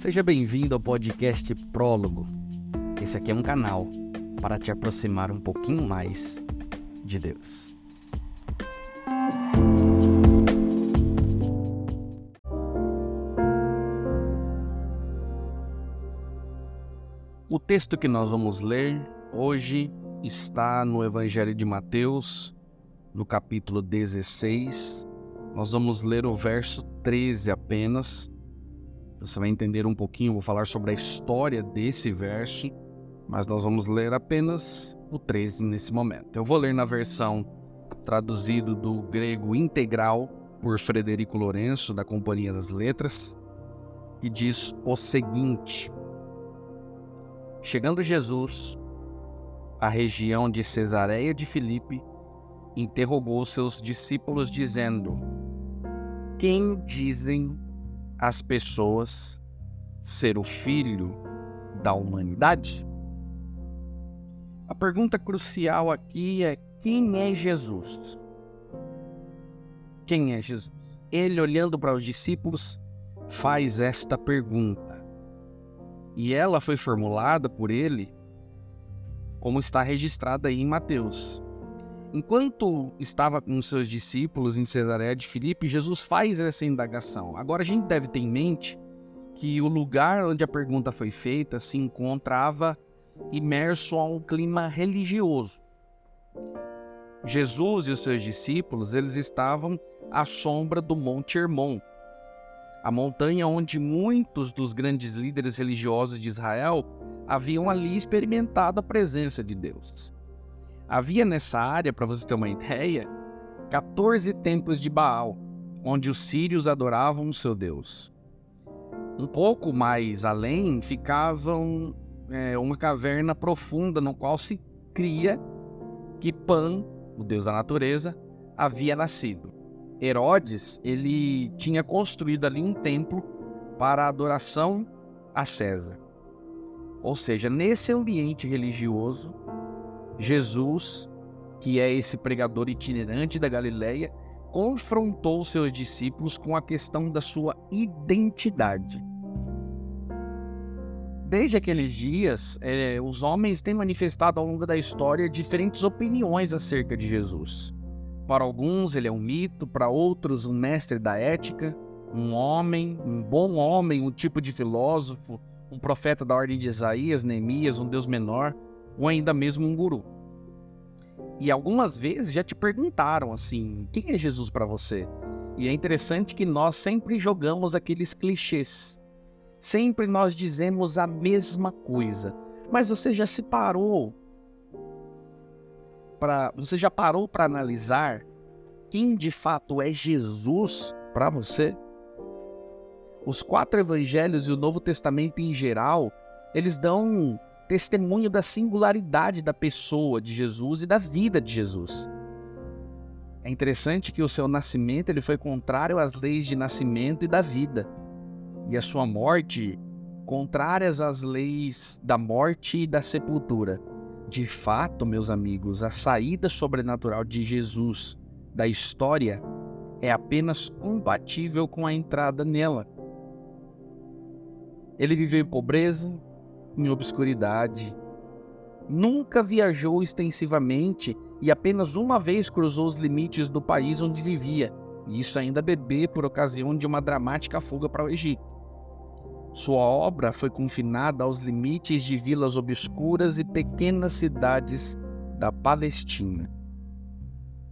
Seja bem-vindo ao podcast Prólogo. Esse aqui é um canal para te aproximar um pouquinho mais de Deus. O texto que nós vamos ler hoje está no Evangelho de Mateus, no capítulo 16. Nós vamos ler o verso 13 apenas. Você vai entender um pouquinho, vou falar sobre a história desse verso, mas nós vamos ler apenas o 13 nesse momento. Eu vou ler na versão traduzido do grego integral por Frederico Lourenço, da Companhia das Letras, e diz o seguinte: Chegando Jesus à região de Cesareia de Filipe, interrogou seus discípulos dizendo: Quem dizem as pessoas ser o Filho da humanidade? A pergunta crucial aqui é: quem é Jesus? Quem é Jesus? Ele, olhando para os discípulos, faz esta pergunta. E ela foi formulada por ele, como está registrada aí em Mateus. Enquanto estava com seus discípulos em Cesareia de Filipe, Jesus faz essa indagação. Agora a gente deve ter em mente que o lugar onde a pergunta foi feita se encontrava imerso a um clima religioso. Jesus e os seus discípulos, eles estavam à sombra do Monte Hermon, a montanha onde muitos dos grandes líderes religiosos de Israel haviam ali experimentado a presença de Deus. Havia nessa área, para você ter uma ideia, 14 templos de Baal, onde os sírios adoravam o seu Deus. Um pouco mais além ficava uma caverna profunda no qual se cria que Pan, o deus da natureza, havia nascido. Herodes, ele tinha construído ali um templo para a adoração a César. Ou seja, nesse ambiente religioso, Jesus, que é esse pregador itinerante da Galileia, confrontou seus discípulos com a questão da sua identidade. Desde aqueles dias, os homens têm manifestado ao longo da história diferentes opiniões acerca de Jesus. Para alguns ele é um mito, para outros um mestre da ética, um homem, um bom homem, um tipo de filósofo, um profeta da ordem de Isaías, Neemias, um Deus menor, ou ainda mesmo um guru. E algumas vezes já te perguntaram assim: quem é Jesus para você? E é interessante que nós sempre jogamos aqueles clichês. Sempre nós dizemos a mesma coisa. Mas você já parou para analisar quem de fato é Jesus para você? Os 4 evangelhos e o Novo Testamento em geral, eles dão testemunho da singularidade da pessoa de Jesus e da vida de Jesus. É interessante que o seu nascimento ele foi contrário às leis de nascimento e da vida, e a sua morte contrárias às leis da morte e da sepultura. De fato, meus amigos, a saída sobrenatural de Jesus da história é apenas compatível com a entrada nela. Ele viveu em pobreza, em obscuridade, nunca viajou extensivamente e apenas uma vez cruzou os limites do país onde vivia, e isso ainda bebê por ocasião de uma dramática fuga para o Egito. Sua obra foi confinada aos limites de vilas obscuras e pequenas cidades da Palestina.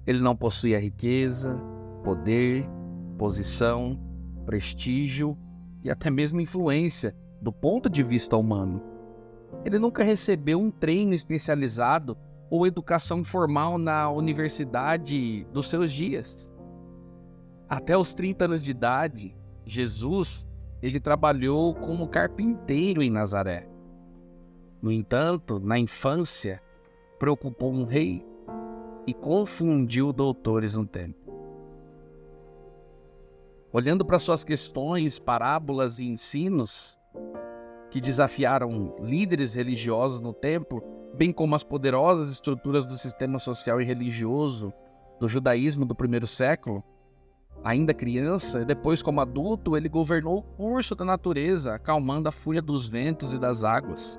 Ele não possuía riqueza, poder, posição, prestígio e até mesmo influência do ponto de vista humano. Ele nunca recebeu um treino especializado ou educação formal na universidade dos seus dias. Até os 30 anos de idade, Jesus ele trabalhou como carpinteiro em Nazaré. No entanto, na infância, preocupou um rei e confundiu doutores no templo. Olhando para suas questões, parábolas e ensinos que desafiaram líderes religiosos no templo, bem como as poderosas estruturas do sistema social e religioso do judaísmo do primeiro século, Ainda criança, depois como adulto, ele governou o curso da natureza, acalmando a fúria dos ventos e das águas.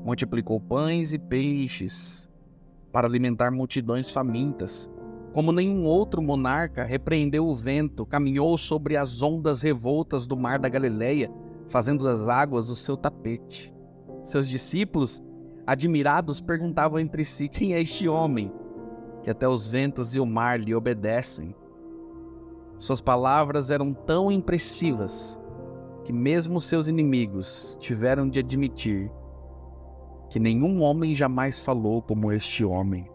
Multiplicou pães e peixes para alimentar multidões famintas. Como nenhum outro monarca, repreendeu o vento, caminhou sobre as ondas revoltas do mar da Galileia, fazendo das águas o seu tapete. Seus discípulos, admirados, perguntavam entre si: quem é este homem, que até os ventos e o mar lhe obedecem? Suas palavras eram tão impressivas que mesmo seus inimigos tiveram de admitir que nenhum homem jamais falou como este homem.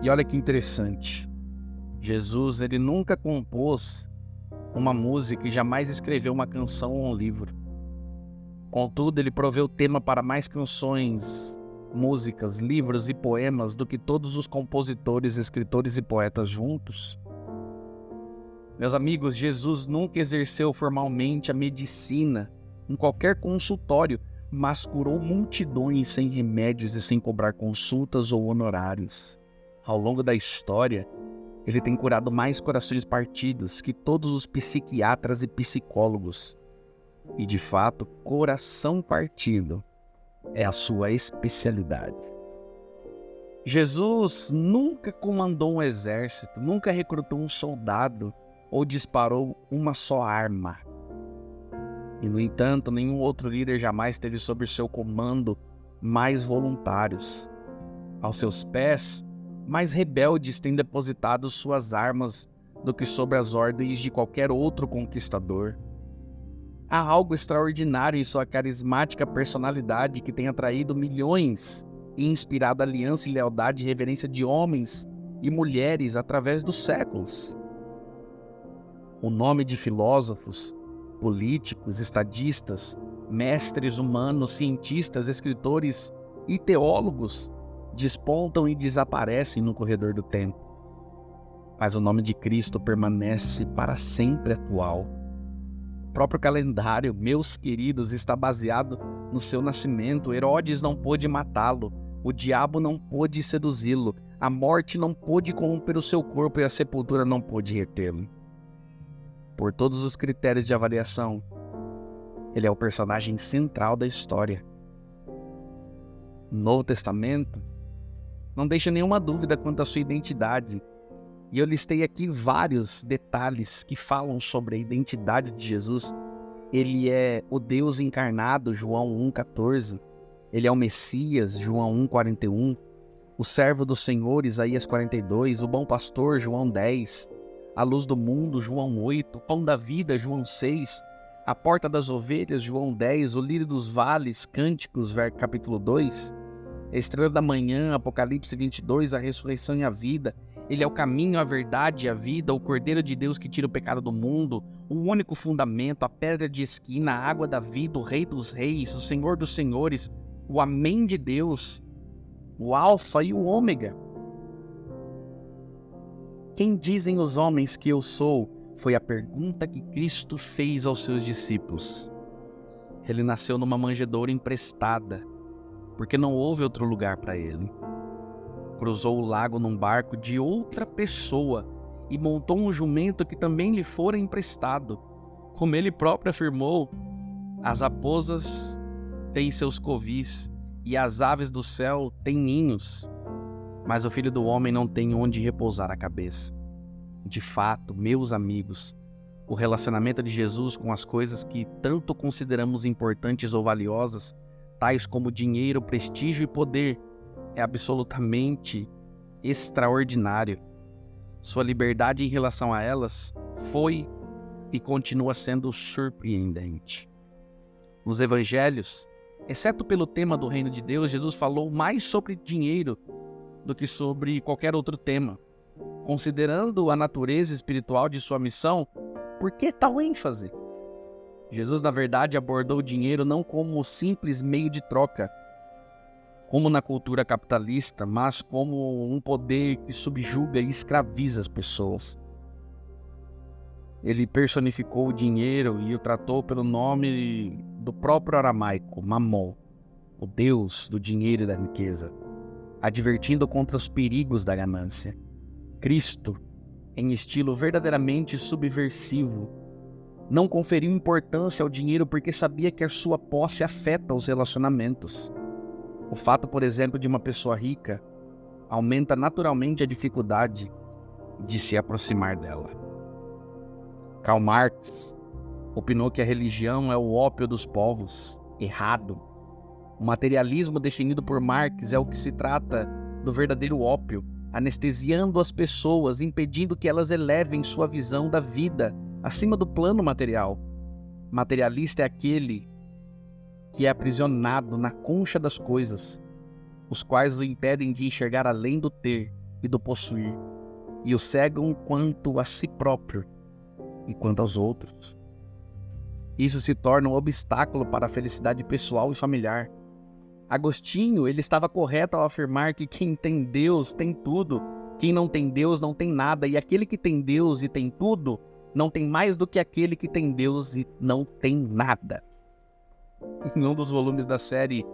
E olha que interessante, Jesus, ele nunca compôs uma música e jamais escreveu uma canção ou um livro. Contudo, ele proveu tema para mais canções, músicas, livros e poemas do que todos os compositores, escritores e poetas juntos. Meus amigos, Jesus nunca exerceu formalmente a medicina em qualquer consultório, mas curou multidões sem remédios e sem cobrar consultas ou honorários. Ao longo da história, ele tem curado mais corações partidos que todos os psiquiatras e psicólogos. E, de fato, coração partido é a sua especialidade. Jesus nunca comandou um exército, nunca recrutou um soldado ou disparou uma só arma. E, no entanto, nenhum outro líder jamais teve sob seu comando mais voluntários. Aos seus pés, mais rebeldes têm depositado suas armas do que sobre as ordens de qualquer outro conquistador. Há algo extraordinário em sua carismática personalidade que tem atraído milhões e inspirado aliança e lealdade e reverência de homens e mulheres através dos séculos. O nome de filósofos, políticos, estadistas, mestres humanos, cientistas, escritores e teólogos despontam e desaparecem no corredor do tempo. Mas o nome de Cristo permanece para sempre atual. O próprio calendário, meus queridos, está baseado no seu nascimento. Herodes não pôde matá-lo, o diabo não pôde seduzi-lo, a morte não pôde corromper o seu corpo e a sepultura não pôde retê-lo. Por todos os critérios de avaliação, ele é o personagem central da história. No Novo Testamento não deixa nenhuma dúvida quanto à sua identidade. E eu listei aqui vários detalhes que falam sobre a identidade de Jesus. Ele é o Deus encarnado, João 1,14. Ele é o Messias, João 1,41. O servo do Senhor, Isaías 42. O bom pastor, João 10. A luz do mundo, João 8. O pão da vida, João 6. A porta das ovelhas, João 10. O lírio dos vales, Cânticos, capítulo 2. A estrela da manhã, Apocalipse 22, a ressurreição e a vida. Ele é o caminho, a verdade e a vida, o Cordeiro de Deus que tira o pecado do mundo, o único fundamento, a pedra de esquina, a água da vida, o Rei dos reis, o Senhor dos senhores, o Amém de Deus, o Alfa e o Ômega. Quem dizem os homens que eu sou? Foi a pergunta que Cristo fez aos seus discípulos. Ele nasceu numa manjedoura emprestada, porque não houve outro lugar para ele. Cruzou o lago num barco de outra pessoa e montou um jumento que também lhe fora emprestado. Como ele próprio afirmou, as raposas têm seus covis e as aves do céu têm ninhos, mas o Filho do Homem não tem onde repousar a cabeça. De fato, meus amigos, o relacionamento de Jesus com as coisas que tanto consideramos importantes ou valiosas, tais como dinheiro, prestígio e poder, é absolutamente extraordinário. Sua liberdade em relação a elas foi e continua sendo surpreendente. Nos evangelhos, exceto pelo tema do reino de Deus, Jesus falou mais sobre dinheiro do que sobre qualquer outro tema. Considerando a natureza espiritual de sua missão, por que tal ênfase? Jesus, na verdade, abordou o dinheiro não como um simples meio de troca, como na cultura capitalista, mas como um poder que subjuga e escraviza as pessoas. Ele personificou o dinheiro e o tratou pelo nome do próprio aramaico, Mamon, o deus do dinheiro e da riqueza, advertindo contra os perigos da ganância. Cristo em estilo verdadeiramente subversivo. Não conferiu importância ao dinheiro porque sabia que a sua posse afeta os relacionamentos. O fato, por exemplo, de uma pessoa rica aumenta naturalmente a dificuldade de se aproximar dela. Karl Marx opinou que a religião é o ópio dos povos. Errado. O materialismo definido por Marx é o que se trata do verdadeiro ópio, anestesiando as pessoas, impedindo que elas elevem sua visão da vida acima do plano material. Materialista é aquele que é aprisionado na concha das coisas, os quais o impedem de enxergar além do ter e do possuir, e o cegam quanto a si próprio e quanto aos outros. Isso se torna um obstáculo para a felicidade pessoal e familiar. Agostinho, ele estava correto ao afirmar que quem tem Deus tem tudo, quem não tem Deus não tem nada, e aquele que tem Deus e tem tudo, não tem mais do que aquele que tem Deus e não tem nada. Em um dos volumes da série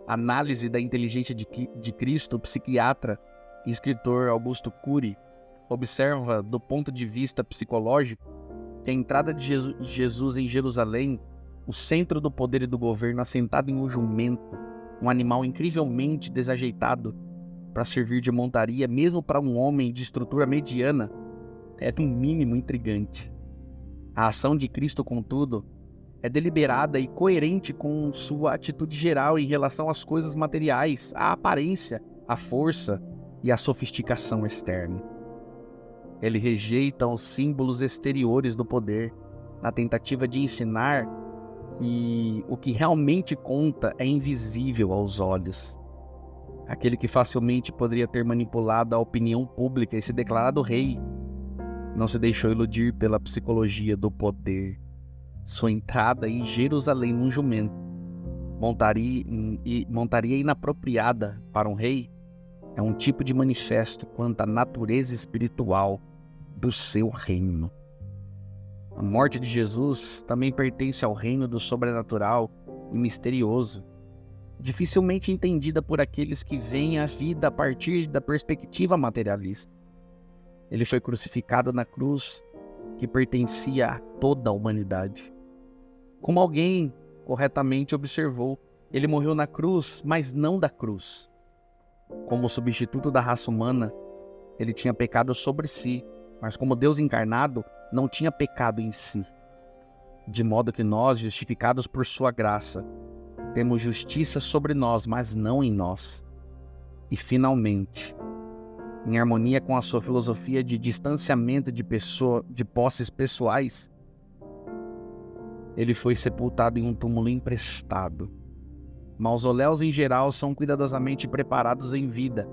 Análise da Inteligência de Cristo, o psiquiatra e escritor Augusto Cury observa, do ponto de vista psicológico, que a entrada de Jesus em Jerusalém, o centro do poder e do governo, assentado em um jumento, um animal incrivelmente desajeitado para servir de montaria, mesmo para um homem de estrutura mediana, é no mínimo intrigante. A ação de Cristo, contudo, é deliberada e coerente com sua atitude geral em relação às coisas materiais, à aparência, à força e à sofisticação externa. Ele rejeita os símbolos exteriores do poder, na tentativa de ensinar que o que realmente conta é invisível aos olhos. Aquele que facilmente poderia ter manipulado a opinião pública e se declarado rei, não se deixou iludir pela psicologia do poder. Sua entrada em Jerusalém num jumento, montaria inapropriada para um rei, é um tipo de manifesto quanto à natureza espiritual do seu reino. A morte de Jesus também pertence ao reino do sobrenatural e misterioso, dificilmente entendida por aqueles que veem a vida a partir da perspectiva materialista. Ele foi crucificado na cruz que pertencia a toda a humanidade. Como alguém corretamente observou, ele morreu na cruz, mas não da cruz. Como substituto da raça humana, ele tinha pecado sobre si, mas como Deus encarnado, não tinha pecado em si. De modo que nós, justificados por sua graça, temos justiça sobre nós, mas não em nós. E finalmente, em harmonia com a sua filosofia de distanciamento de posses pessoais, ele foi sepultado em um túmulo emprestado. Mausoléus em geral são cuidadosamente preparados em vida,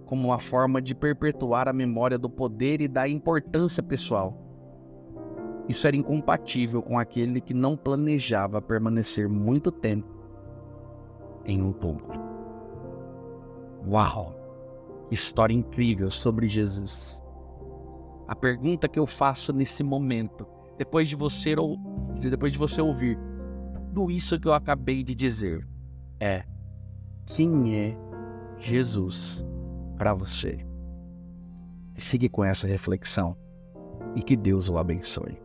como uma forma de perpetuar a memória do poder e da importância pessoal. Isso era incompatível com aquele que não planejava permanecer muito tempo em um túmulo. Uau! História incrível sobre Jesus. A pergunta que eu faço nesse momento, depois de você ouvir tudo isso que eu acabei de dizer, é: quem é Jesus para você? Fique com essa reflexão e que Deus o abençoe.